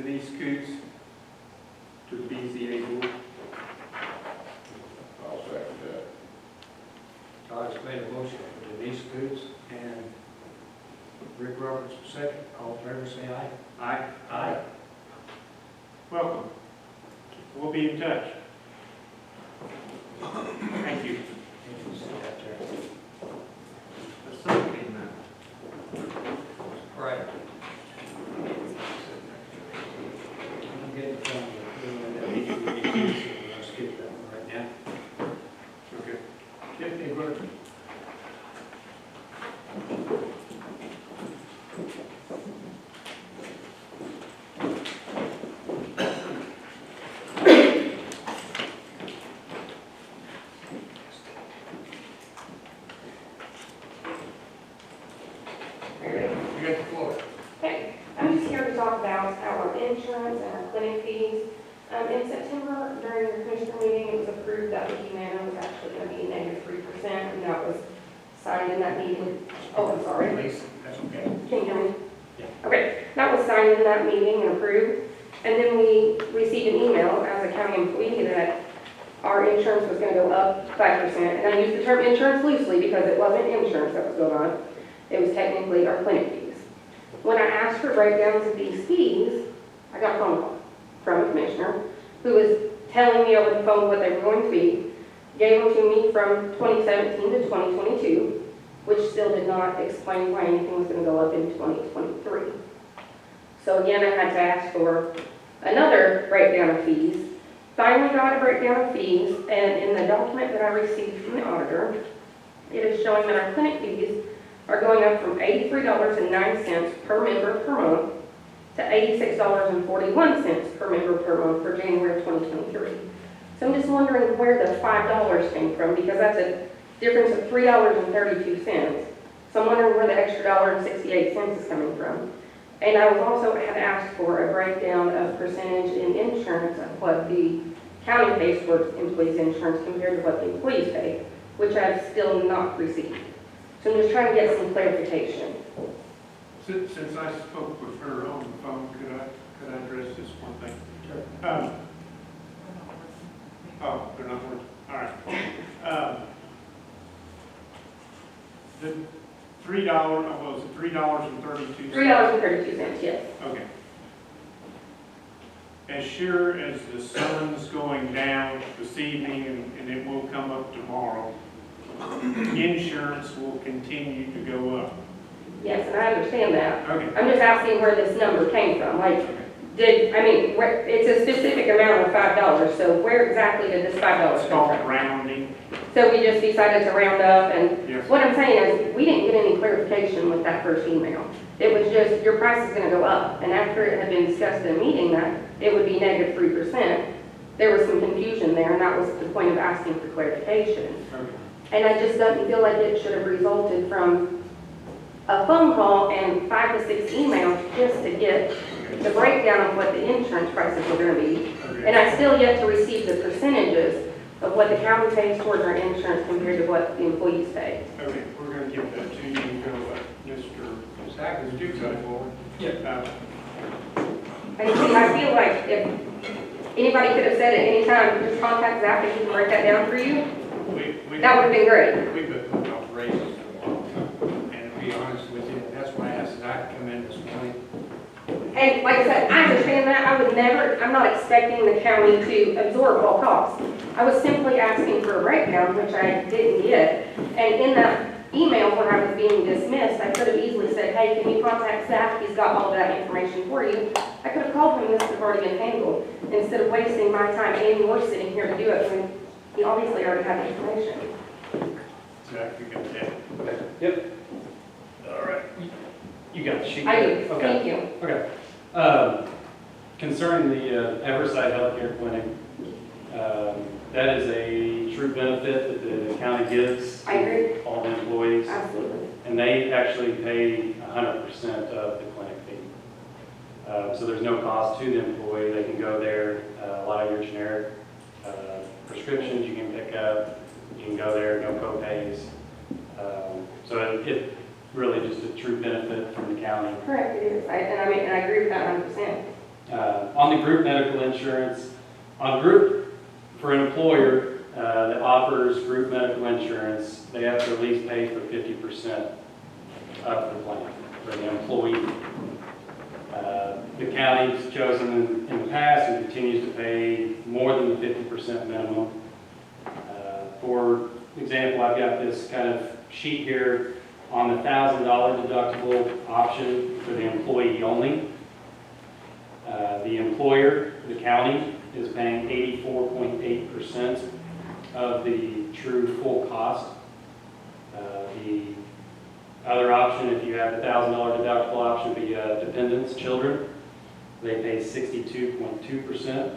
Denise Coots to the BZA board. I'll second that. Todd's made a motion for Denise Coots and Rick Roberts second. All in favor, say aye. Aye. Aye. Welcome. We'll be in touch. Thank you. Right. I'm getting from let's skip that one right now. Okay. Tiffany Burton. You got the floor. Okay, I'm just here to talk about our insurance and our clinic fees. In September, during your commissioner meeting, it was approved that the Humana was actually going to be -3%, and that was signed in that meeting. Oh, I'm sorry. Please, that's okay. Can you hear me? Yeah. Okay, that was signed in that meeting and approved. And then we received an email as a county employee that our insurance was going to go up 5%. And I use the term insurance loosely because it wasn't insurance that was going on. It was technically our clinic fees. When I asked for breakdowns of these fees, I got a phone call from a commissioner who was telling me over the phone what they were going to be, gave them to me from 2017 to 2022, which still did not explain why anything was going to go up in 2023. So again, I had to ask for another breakdown of fees. Finally got a breakdown of fees, and in the document that I received from the auditor, it is showing that our clinic fees are going up from $83.09 per member per month to $86.41 per member per month for January of 2023. So I'm just wondering where the $5 came from, because that's a difference of $3.32. So I'm wondering where the extra $1.68 is coming from. And I was also had asked for a breakdown of percentage in insurance of what the county pays for employees' insurance compared to what the employees pay, which I've still not received. So I'm just trying to get some clarification. Since I spoke with her on the phone, could I address this one thing? Sure. Oh, they're not working. All right. The $3, what was it, $3.32? $3.32, yes. Okay. As sure as the sun's going down this evening and it will come up tomorrow, insurance will continue to go up. Yes, and I understand that. Okay. I'm just asking where this number came from. Like, it's a specific amount of $5, so where exactly did this $5 It's come called from? rounding. So we just decided to round up, and Yes. what I'm saying is, we didn't get any clarification with that first email. It was just, your price is gonna go up, and after it had been discussed in a meeting that it would be -3%, there was some confusion there, and that was the point of asking for clarification. Okay. And I just don't feel like it should have resulted from a phone call and 5 to 6 emails just to get the breakdown of what the insurance prices were gonna be. Okay. And I still yet to receive the percentages of what the county pays towards our insurance compared to what the employees pay. Okay, we're going to give that to you. Mr. Zach, would you come forward? Yeah. And see, I feel like if anybody could have said at any time, just contact Zach and he can break that down for you, that would have been great. We've been putting off raises for a long time. And to be honest with you, that's why I asked Zach to come in this morning. And like I said, I understand that. I'm not expecting the county to absorb all costs. I was simply asking for a breakdown, which I didn't get. And in that email when I was being dismissed, I could have easily said, hey, can you contact Zach? He's got all that information for you. I could have called him, this would have already been handled, instead of wasting my time and yours sitting here to do it when he obviously already had the information. Zach, you got that? Yep. All right. You got the sheet? I do, Okay. thank you. Okay. Concerning the Everside Healthcare Clinic, that is a true benefit that the county gives I agree. to all the employees, Absolutely. and they actually pay 100% of the clinic fee. So there's no cost to the employee. They can go there. A lot of your generic prescriptions you can pick up. You can go there, no co-pays. So it really just a true benefit from the county. Correct, it is. And I agree with that 100%. On the group medical insurance, for an employer that offers group medical insurance, they have to at least pay for 50% of the plan for the employee. The county's chosen in the past and continues to pay more than the 50% minimum. For example, I've got this kind of sheet here on the $1,000 deductible option for the employee only. The employer, the county, is paying 84.8% of the true full cost. The other option, if you have the $1,000 deductible option, would be dependents, children. They pay 62.2%.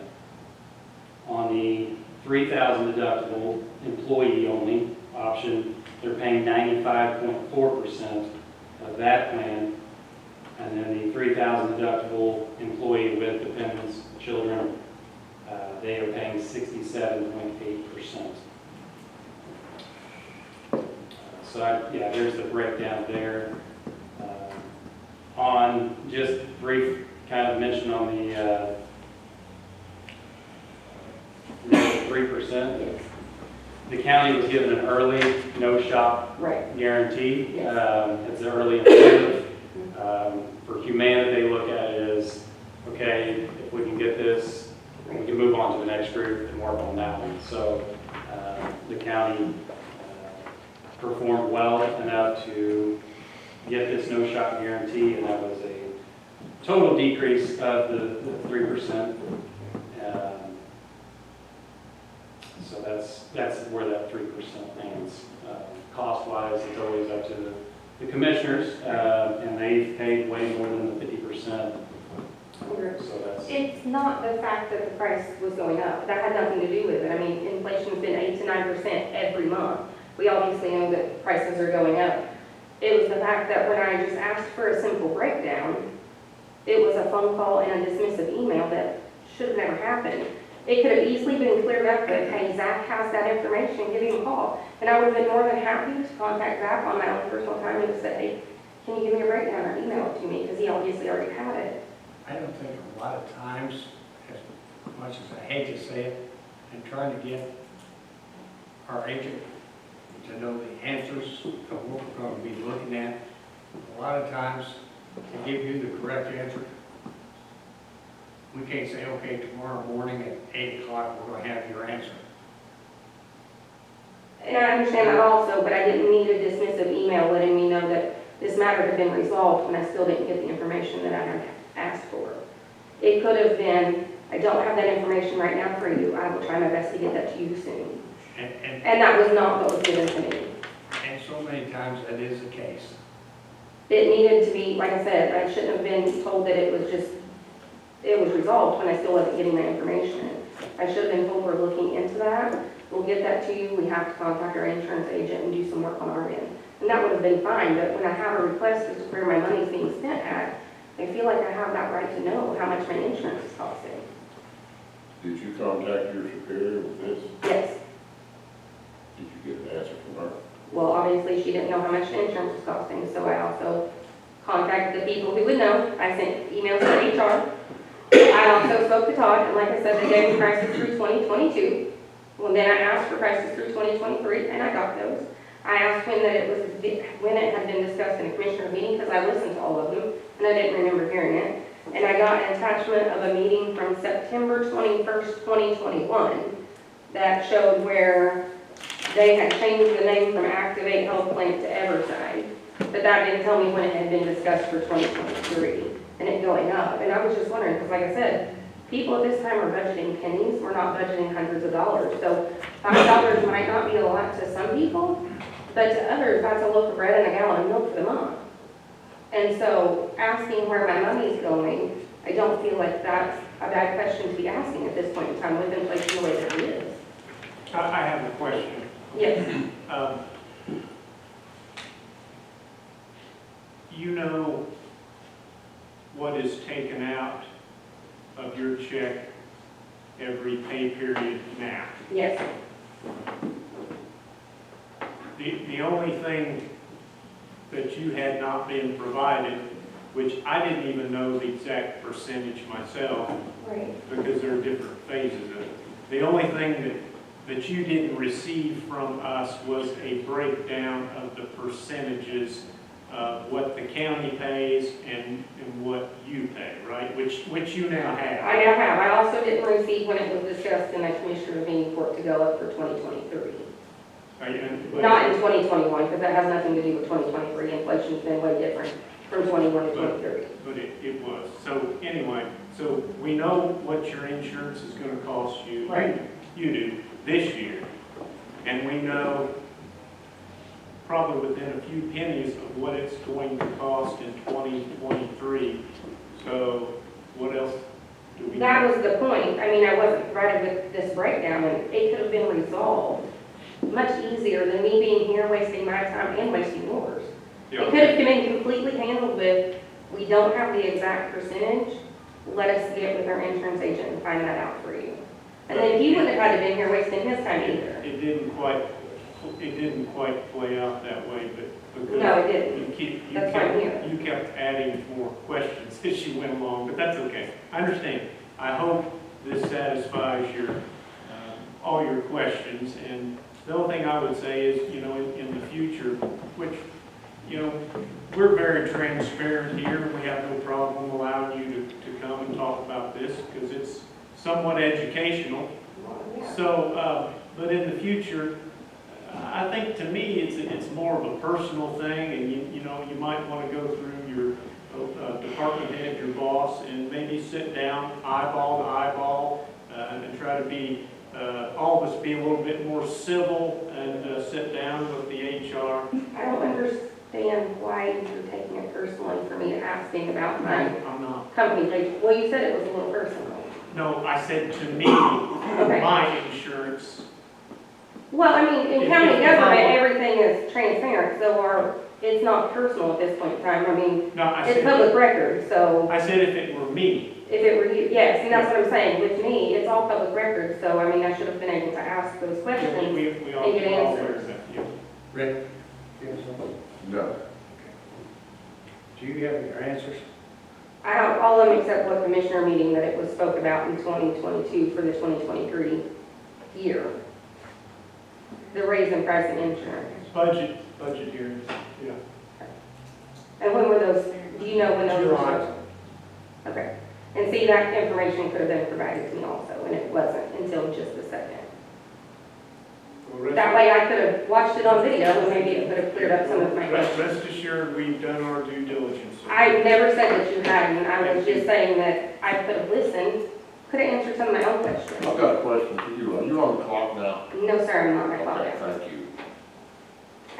On the $3,000 deductible employee only option, they're paying 95.4% of that plan. And then the $3,000 deductible employee with dependents, children, they are paying 67.8%. Yeah, there's the breakdown there. On just brief kind of mention on the 3%, the county was given an early no-shop Right. guarantee. Yes. It's an early incentive. For Humana, they look at it as, okay, if we can get this, we can move on to the next group and work on that one. So the county performed well enough to get this no-shop guarantee, and that was a total decrease of the 3%. So that's where that 3% lands. Cost-wise, it's always up to the commissioners, and they've paid way more than the 50%. So that's. It's not the fact that the price was going up. That had nothing to do with it. I mean, inflation's been 8 to 9% every month. We obviously know that prices are going up. It was the fact that when I just asked for a simple breakdown, it was a phone call and a dismissive email that should have never happened. It could have easily been cleared up with, hey, Zach has that information, give him a call. And I would have been more than happy to contact Zach on my own personal time and just say, hey, can you give me a breakdown or email it to me? Because he obviously already had it. I don't think a lot of times, as much as I hate to say it, and trying to get our agent to know the answers of what we're going to be looking at, a lot of times to give you the correct answer, we can't say, okay, tomorrow morning at 8 o'clock, we're going to have your answer. And I understand that also, but I didn't need a dismissive email letting me know that this matter had been resolved when I still didn't get the information that I had asked for. It could have been, I don't have that information right now for you. I will try my best to get that to you soon. And that was not what was given to me. And so many times that is the case. It needed to be, like I said, I shouldn't have been told that it was resolved when I still wasn't getting that information. I should have been told we're looking into that. We'll get that to you. We have to contact our insurance agent and do some work on our end. And that would have been fine, but when I have a request as to where my money's being spent at, I feel like I have that right to know how much my insurance is costing. Did you contact your superior with this? Yes. Did you get an answer from her? Well, obviously, she didn't know how much the insurance was costing, so I also contacted the people who would know. I sent emails to HR. I also spoke to Todd, and like I said, they gave me prices through 2022. Well, then I asked for prices through 2023, and I got those. I asked when it had been discussed in a commissioner meeting, because I listened to all of them, and I didn't remember hearing it. And I got an attachment of a meeting from September 21st, 2021, that showed where they had changed the name from Activate Health Plan to Everside. But that didn't tell me when it had been discussed for 2023, and it going up. And I was just wondering, because like I said, people at this time are budgeting pennies. We're not budgeting hundreds of dollars. So $5 might not be a lot to some people, but to others, that's a loaf of bread and a gallon of milk for the month. And so asking where my money's going, I don't feel like that's a bad question to be asking at this point in time with inflation the way that it is. I have a question. Yes. You know what is taken out of your check every pay period now? Yes. The only thing that you had not been provided which I didn't even know the exact percentage myself, Right. because there are different phases of it. The only thing that you didn't receive from us was a breakdown of the percentages of what the county pays and what you pay, right? Which you now have. I now have, I also didn't receive when it was discussed in a commissioner meeting for it to go up for 2023. But- Not in 2021, because that has nothing to do with 2023. Inflation's been way different from 21 to 23. But it was. So anyway, so we know what your insurance is gonna cost you. Right. You do, this year. And we know probably within a few pennies of what it's going to cost in 2023. So what else do we? That was the point. I mean, I wasn't provided with this breakdown, and it could have been resolved much easier than me being here wasting my time and wasting yours. Yeah. It could have been completely handled with, we don't have the exact percentage, let us get with our insurance agent and find that out for you. And then he wouldn't have had to been here wasting his time either. It didn't quite play out that way, but because. No, it didn't. You That's why I'm here. kept adding more questions as you went along, but that's okay. I understand. I hope this satisfies all your questions. And the only thing I would say is, in the future, which, we're very transparent here, and we have no problem allowing you to come and talk about this, because it's somewhat educational. So, but in the future, I think to me, it's more of a personal thing, and you might want to go through your department head, your boss, and maybe sit down eyeball to eyeball, and try to be, all of us be a little bit more civil and sit down with the HR. I don't understand why you're taking it personally for me asking about my I'm not. company page. Well, you said it was a little personal. No, I said to me, Okay. my insurance. Well, I mean, in If- county if I government, want- everything is transparent, so it's not personal at this point in time. I mean, No, I it's said, public record, so I said if it were me. if it were you, yes, and that's what I'm saying. With me, it's all public record, so I mean, I should have been able to ask those questions. We all and get all answers. aware of that, yeah. Rick, you have something? No. Do you have your answers? I have all of them except what commissioner meeting that it was spoke about in 2022 for the 2023 year. The raise in price and insurance. Budget hearings, yeah. And when were those, do you know when those were? July. Okay. And see, that information could have been provided to me also, and it wasn't until just a second. Well, That way I could have watched it on video, and maybe it could have cleared up some of my Rest questions. assured, we've done our due diligence. I never said that you hadn't. I was just saying that I could have listened, could have answered some of my own questions. I've got a question for you. Are you on the clock now? No, sir, I'm not. I Okay, apologize. thank you.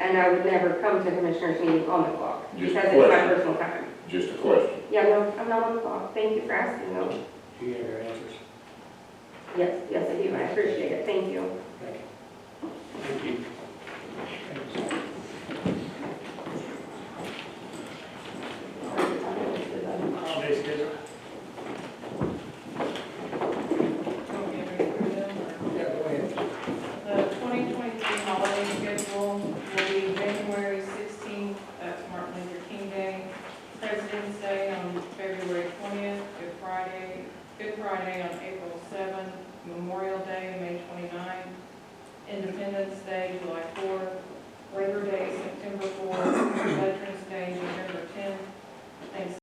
And I would never come to commissioners meeting on the clock, Just because a it's my question. personal time. Just a question. Yeah, no, I'm not on the clock. Thank you for asking, though. Do you have your answers? Yes, yes, I do. I appreciate it. Thank you. Thank you. Thank you. Holiday schedule. Yeah, go ahead. The 2023 holiday schedule will be January 16th, that's Martin Luther King Day, President's Day on February 20th, Good Friday on April 7th, Memorial Day, May 29th, Independence Day, July 4th, Labor Day, September 4th, Veterans Day, November 10th, Thanksgiving